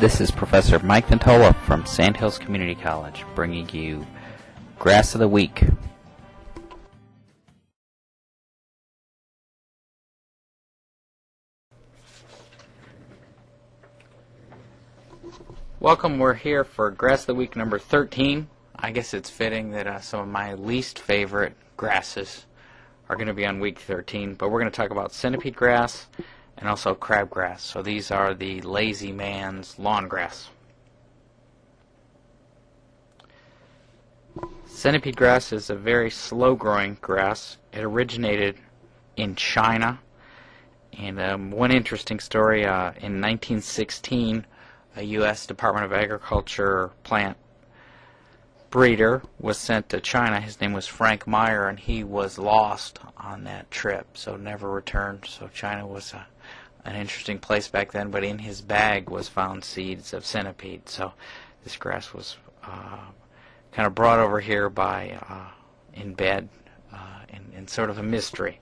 This is Professor Mike Ventola from Sandhills Community College, bringing you Grass of the Week. Welcome, we're here for Grass of the Week number 13. I guess it's fitting that some of my least favorite grasses are going to be on week 13, but we're going to talk about centipedegrass and also crabgrass. So these are the lazy man's lawn grass. Centipedegrass is a very slow-growing grass. It originated in China. And one interesting story, in 1916, a U.S. Department of Agriculture plant breeder was sent to China. His name was Frank Meyer, and he was lost on that trip, so never returned. So China was an interesting place back then, but in his bag was found seeds of centipede. So this grass was kind of brought over here by in bed in sort of a mystery.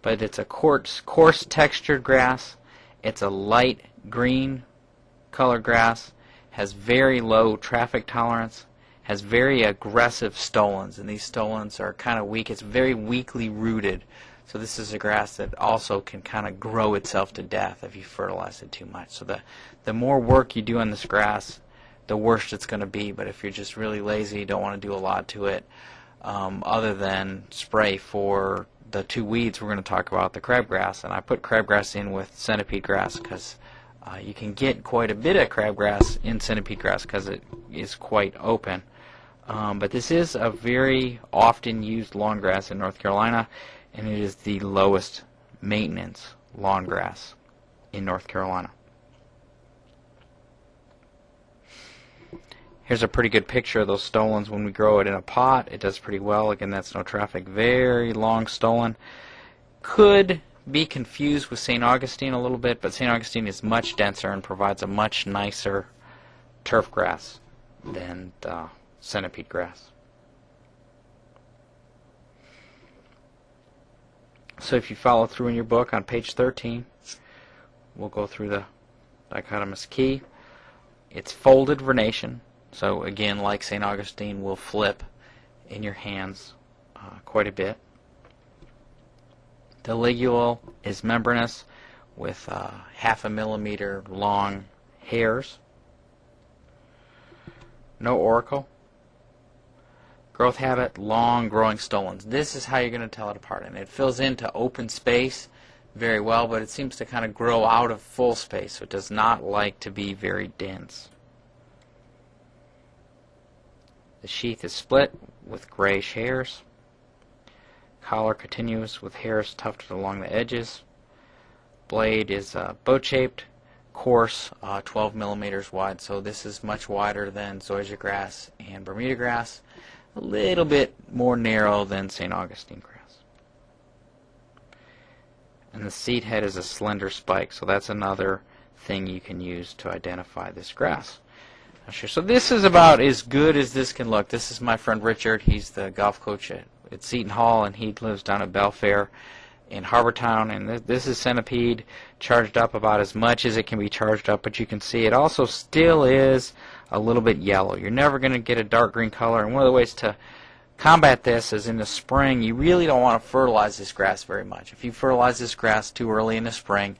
But it's a coarse textured grass. It's a light green color grass, has very low traffic tolerance, has very aggressive stolons, and these stolons are kind of weak. It's very weakly rooted, so this is a grass that also can kind of grow itself to death if you fertilize it too much. So the more work you do on this grass, the worse it's going to be. But if you're just really lazy, you don't want to do a lot to it, other than spray for the two weeds we're going to talk about, the crabgrass. And I put crabgrass in with centipedegrass because you can get quite a bit of crabgrass in centipedegrass because it is quite open. But this is a very often used lawn grass in North Carolina, and it is the lowest maintenance lawn grass in North Carolina. Here's a pretty good picture of those stolons when we grow it in a pot. It does pretty well. Again, that's no traffic. Very long stolon. Could be confused with St. Augustine a little bit, but St. Augustine is much denser and provides a much nicer turf grass than the centipede grass. So if you follow through in your book on page 13, we'll go through the dichotomous key. It's folded vernation, so again, like St. Augustine, will flip in your hands quite a bit. The ligule is membranous with 0.5 millimeter long hairs. No auricle. Growth habit, long growing stolons. This is how you're going to tell it apart. And it fills into open space very well, but it seems to kind of grow out of full space, so it does not like to be very dense. The sheath is split with grayish hairs. Collar continuous with hairs tufted along the edges. Blade is boat-shaped, coarse, 12 millimeters wide, so this is much wider than zoysia grass and Bermuda grass. A little bit more narrow than St. Augustine grass. And the seed head is a slender spike, so that's another thing you can use to identify this grass. So this is about as good as this can look. This is my friend Richard. He's the golf coach at Seton Hall, and he lives down at Belfair in Harbortown. And this is centipede, charged up about as much as it can be charged up, but you can see it also still is a little bit yellow. You're never going to get a dark green color, and one of the ways to combat this is in the spring, you really don't want to fertilize this grass very much. If you fertilize this grass too early in the spring,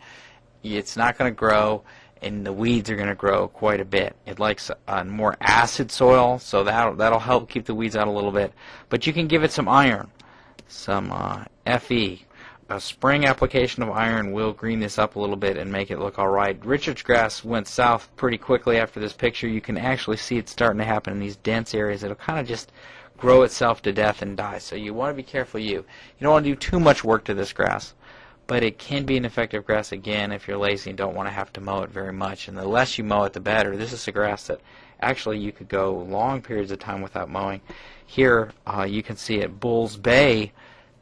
it's not going to grow, and the weeds are going to grow quite a bit. It likes a more acid soil, so that'll help keep the weeds out a little bit. But you can give it some iron, some Fe. A spring application of iron will green this up a little bit and make it look all right. Richard's grass went south pretty quickly after this picture. You can actually see it starting to happen in these dense areas. It'll kind of just grow itself to death and die. So you want to be careful. You don't want to do too much work to this grass. But it can be an effective grass, again, if you're lazy and don't want to have to mow it very much. And the less you mow it, the better. This is a grass that actually you could go long periods of time without mowing. Here you can see at Bulls Bay,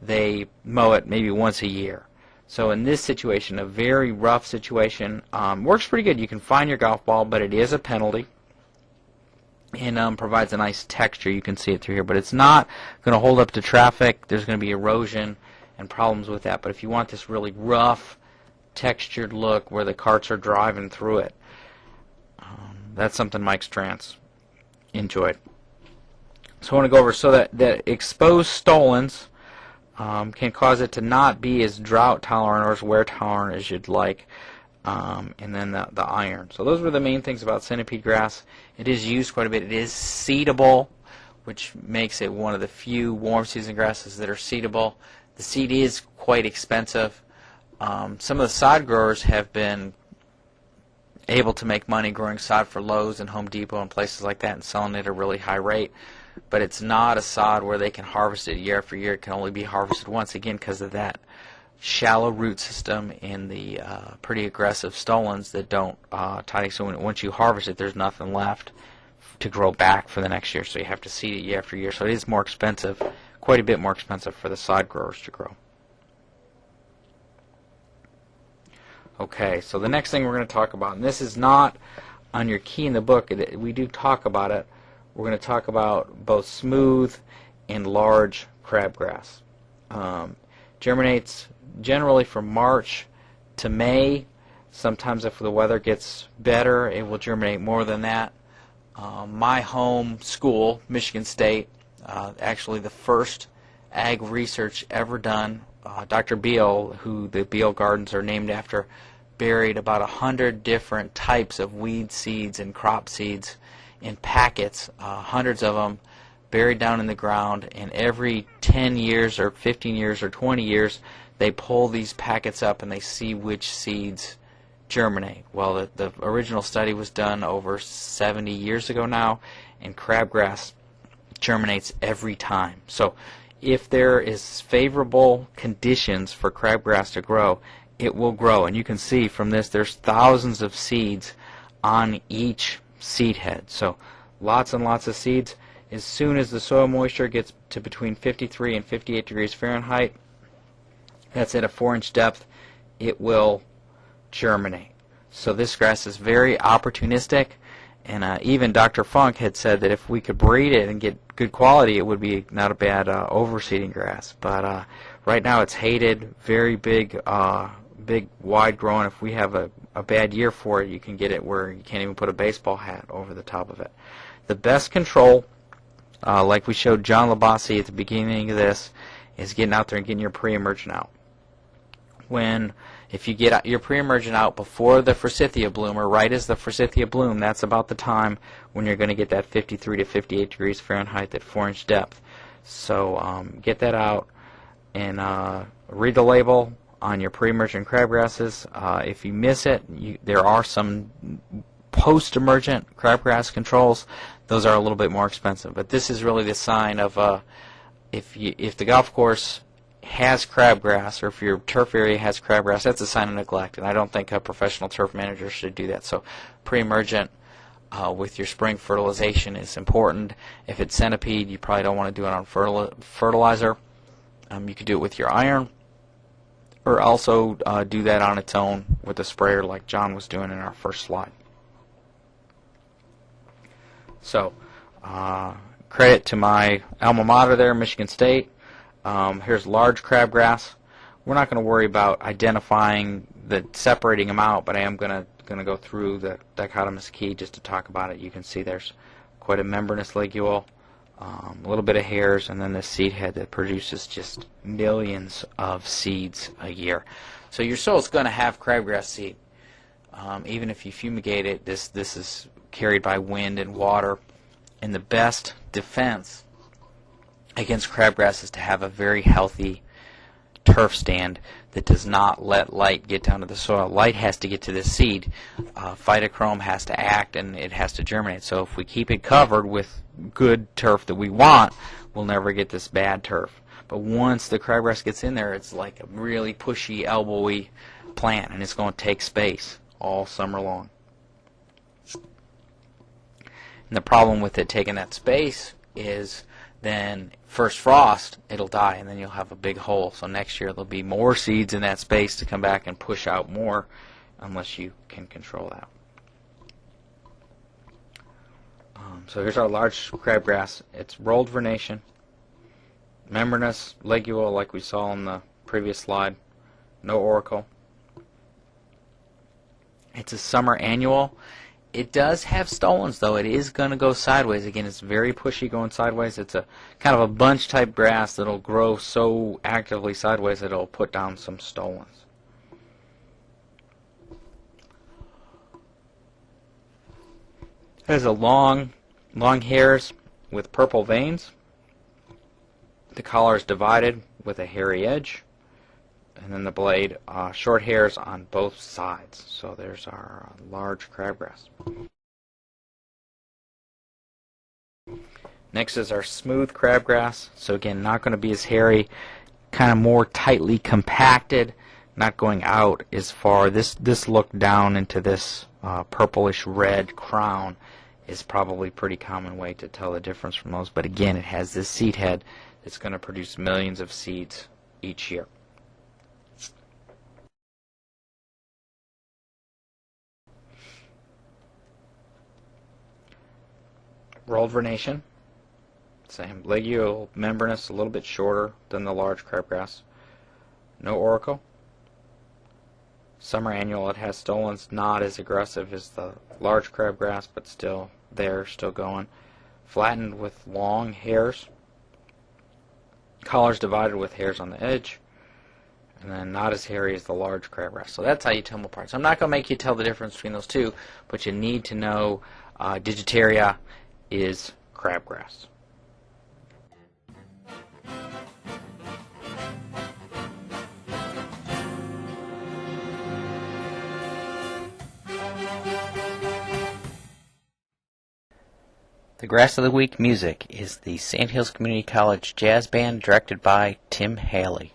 they mow it maybe once a year. So in this situation, a very rough situation, works pretty good. You can find your golf ball, but it is a penalty. And provides a nice texture. You can see it through here. But it's not going to hold up to traffic. There's going to be erosion and problems with that. But if you want this really rough, textured look where the carts are driving through it, that's something Mike Strantz enjoyed. So I want to go over so that exposed stolons can cause it to not be as drought tolerant or as wear tolerant as you'd like, and then the iron. So those were the main things about centipede grass. It is used quite a bit. It is seedable, which makes it one of the few warm season grasses that are seedable. The seed is quite expensive. Some of the sod growers have been able to make money growing sod for Lowe's and Home Depot and places like that and selling it at a really high rate. But it's not a sod where they can harvest it year after year. It can only be harvested once, again, because of that shallow root system and the pretty aggressive stolons that don't tidy. So once you harvest it, there's nothing left to grow back for the next year. So you have to seed it year after year. So it is more expensive, quite a bit more expensive for the sod growers to grow. Okay, so the next thing we're going to talk about, and this is not on your key in the book, we do talk about it. We're going to talk about both smooth and large crabgrass. Germinates generally from March to May. Sometimes if the weather gets better, it will germinate more than that. My home school, Michigan State, actually the first ag research ever done, Dr. Beal, who the Beal Gardens are named after, buried about 100 different types of weed seeds and crop seeds in packets, hundreds of them buried down in the ground, and every 10 years or 15 years or 20 years they pull these packets up and they see which seeds germinate. Well, the original study was done over 70 years ago now, and crabgrass germinates every time. So if there is favorable conditions for crabgrass to grow, it will grow. And you can see from this there's thousands of seeds on each seed head. So lots and lots of seeds. As soon as the soil moisture gets to between 53 and 58 degrees Fahrenheit, that's at a 4-inch depth, it will germinate. So this grass is very opportunistic, and even Dr. Funk had said that if we could breed it and get good quality, it would be not a bad overseeding grass. But right now it's hated, very big, wide growing. If we have a bad year for it, you can get it where you can't even put a baseball hat over the top of it. The best control, like we showed John Labasi at the beginning of this, is getting out there and getting your pre-emergent out. If you get your pre-emergent out before the forsythia bloom, or right as the forsythia bloom, that's about the time when you're going to get that 53 to 58 degrees Fahrenheit at 4-inch depth. So get that out and read the label on your pre-emergent crabgrasses. If you miss it, there are some post-emergent crabgrass controls. Those are a little bit more expensive, but this is really the sign of if the golf course has crabgrass, or if your turf area has crabgrass, that's a sign of neglect, and I don't think a professional turf manager should do that. So pre-emergent with your spring fertilization is important. If it's centipede, you probably don't want to do it on fertilizer. You could do it with your iron, or also do that on its own with a sprayer like John was doing in our first slide. So credit to my alma mater there, Michigan State. Here's large crabgrass. We're not going to worry about identifying separating them out, but I am going to go through the dichotomous key just to talk about it. You can see there's quite a membranous ligule, a little bit of hairs, and then the seed head that produces just millions of seeds a year. So your soil is going to have crabgrass seed. Even if you fumigate it, this is carried by wind and water. And the best defense against crabgrass is to have a very healthy turf stand that does not let light get down to the soil. Light has to get to the seed. Phytochrome has to act, and it has to germinate. So if we keep it covered with good turf that we want, we'll never get this bad turf. But once the crabgrass gets in there, it's like a really pushy, elbowy plant, and it's going to take space all summer long. And the problem with it taking that space is then first frost, it'll die, and then you'll have a big hole. So next year there'll be more seeds in that space to come back and push out more, unless you can control that. So here's our large crabgrass. It's rolled vernation, membranous ligule like we saw on the previous slide, no auricle. It's a summer annual, It does have stolons, though. It is going to go sideways. Again, it's very pushy going sideways. It's a kind of a bunch type grass that'll grow so actively sideways that it'll put down some stolons. It has a long hairs with purple veins. The collar is divided with a hairy edge. And then the blade, short hairs on both sides. So there's our large crabgrass. Next is our smooth crabgrass. So again, not going to be as hairy, kind of more tightly compacted, not going out as far. This look down into this purplish red crown is probably a pretty common way to tell the difference from those. But again, it has this seed head that's going to produce millions of seeds each year. Rolled vernation, same, ligule membranous, a little bit shorter than the large crabgrass. No auricle. Summer annual, it has stolons, not as aggressive as the large crabgrass, but still there, still going. Flattened with long hairs. Collars divided with hairs on the edge. And then not as hairy as the large crabgrass. So that's how you tell them apart. So I'm not going to make you tell the difference between those two, but you need to know Digitaria is crabgrass. The Grass of the Week music is the Sand Hills Community College Jazz Band, directed by Tim Haley.